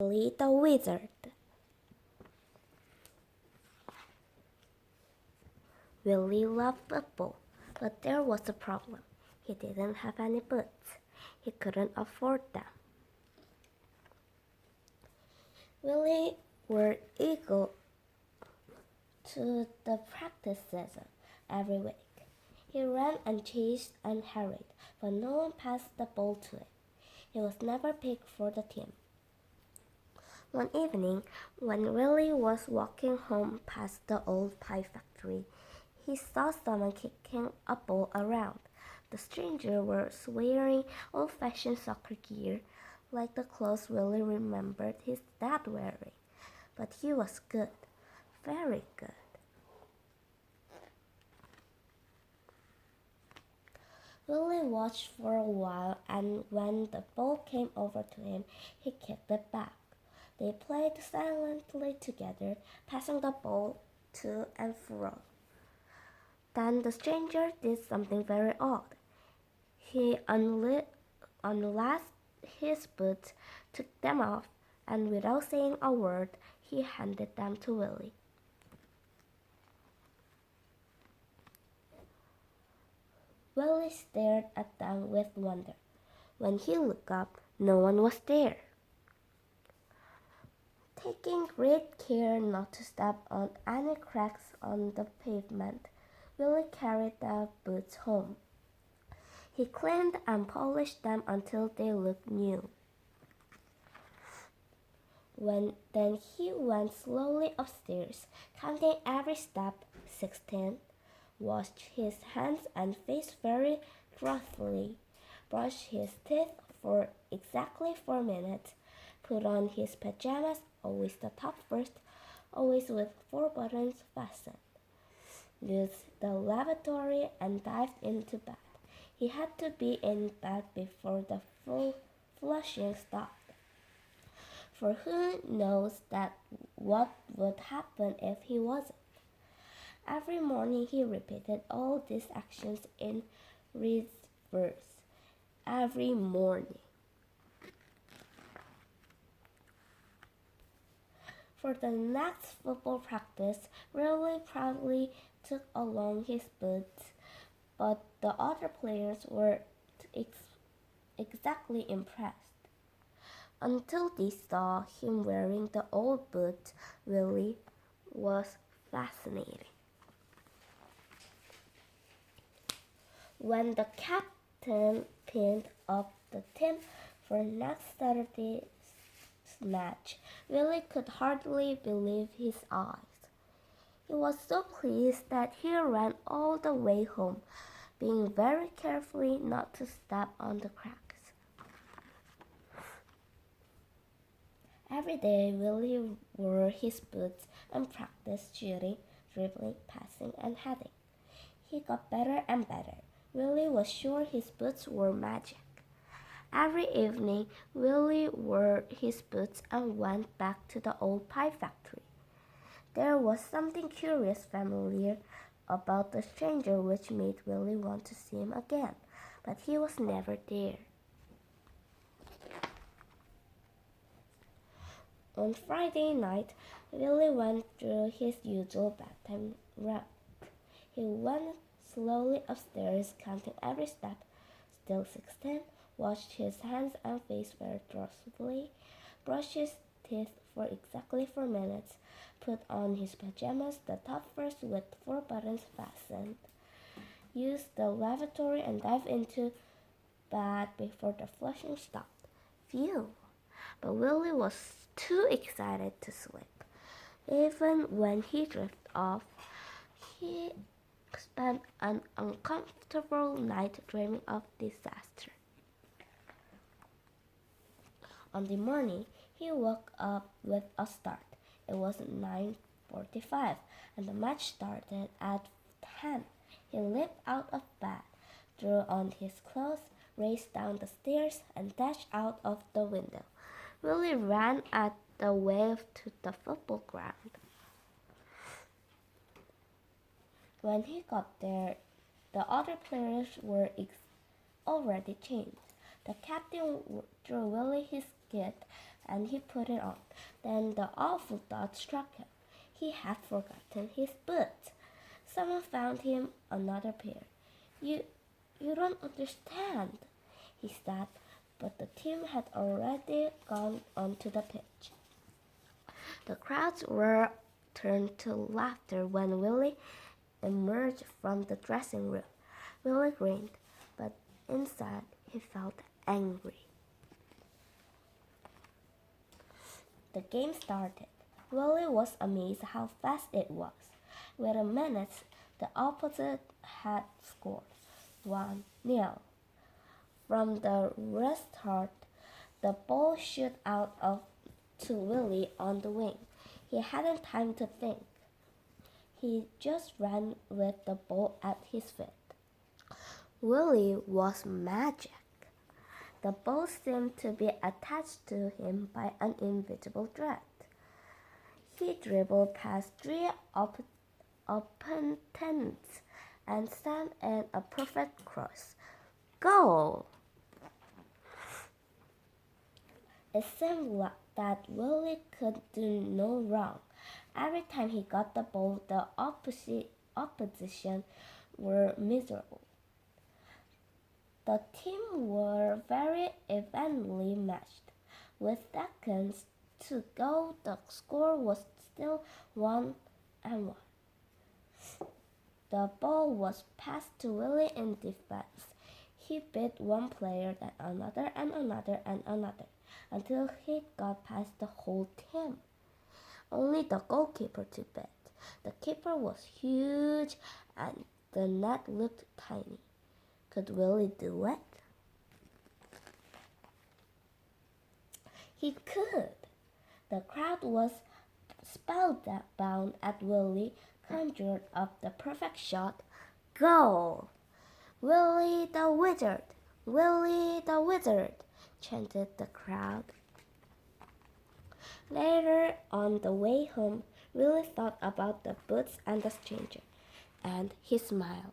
Willy the Wizard. Willy loved football, but there was a problem. He didn't have any boots. He couldn't afford them. Willy were eager to the practice session every week. He ran and chased and hurried, but no one passed the ball to him. He was never picked for the team. One evening, when Willy was walking home past the old pie factory, he saw someone kicking a ball around. The strangers were wearing old-fashioned soccer gear, like the clothes Willy remembered his dad wearing. But he was good, very good. Willy watched for a while, and when the ball came over to him, he kicked it back. They played silently together, passing the ball to and fro. Then the stranger did something very odd. He unlaced his boots, took them off, and without saying a word, he handed them to Willy. Willy stared at them with wonder. When he looked up, no one was there. Taking great care not to step on any cracks on the pavement, Willy carried the boots home. He cleaned and polished them until they looked new. Then he went slowly upstairs, counting every step, 16, washed his hands and face very thoroughly, brushed his teeth for exactly 4 minutes, put on his pajamas, always the top first, always with 4 buttons fastened, used the lavatory and dived into bed. He had to be in bed before the full flushing stopped. For who knows what would happen if he wasn't? Every morning he repeated all these actions in reverse. Every morning. For the next football practice, Willy proudly took along his boots, but the other players were exactly impressed. Until they saw him wearing the old boots, Willy was fascinating. When the captain pinned up the team for next Saturday's match, Willy could hardly believe his eyes. He was so pleased that he ran all the way home, being very careful not to step on the cracks. Every day, Willy wore his boots and practiced shooting, dribbling, passing, and heading. He got better and better. Willy was sure his boots were magic. Every evening, Willy wore his boots and went back to the old pie factory. There was something curious, familiar about the stranger which made Willy want to see him again, but he was never there. On Friday night, Willy went through his usual bedtime route. He went slowly upstairs, counting every step, still 16, washed his hands and face very thoroughly, brushed his teeth for exactly 4 minutes, put on his pajamas, the top first with 4 buttons fastened, used the lavatory and dived into bed before the flushing stopped. Phew! But Willy was too excited to sleep. Even when he drifted off, he spent an uncomfortable night dreaming of disaster. On the morning, he woke up with a start. It was 9:45, and the match started at 10. He leaped out of bed, threw on his clothes, raced down the stairs, and dashed out of the window. Willy ran at the wave to the football ground. When he got there, the other players were already changed. The captain threw Willy his kit and he put it on. Then the awful thought struck him. He had forgotten his boots. Someone found him another pair. You don't understand, he said, but the team had already gone onto the pitch. The crowds were turned to laughter when Willy emerged from the dressing room. Willy grinned, but inside he felt angry. The game started. Willy was amazed how fast it was. Within minutes, the opposite had scored 1-0. From the restart, the ball shot out to Willy on the wing. He hadn't time to think. He just ran with the ball at his feet. Willy was magic. The ball seemed to be attached to him by an invisible thread. He dribbled past 3 opponents and sent in a perfect cross. Goal! It seemed that Willy could do no wrong. Every time he got the ball, the opposition were miserable. The team were very evenly matched. With seconds to go, the score was still 1-1. The ball was passed to Willy in defense. He beat one player, then another and another and another, until he got past the whole team. Only the goalkeeper to beat. The keeper was huge and the net looked tiny. Could Willy do it? He could. The crowd was spellbound at Willy conjured up the perfect shot. Goal! Willy the Wizard! Willy the Wizard! Chanted the crowd. Later, on the way home, Willy thought about the boots and the stranger, and he smiled.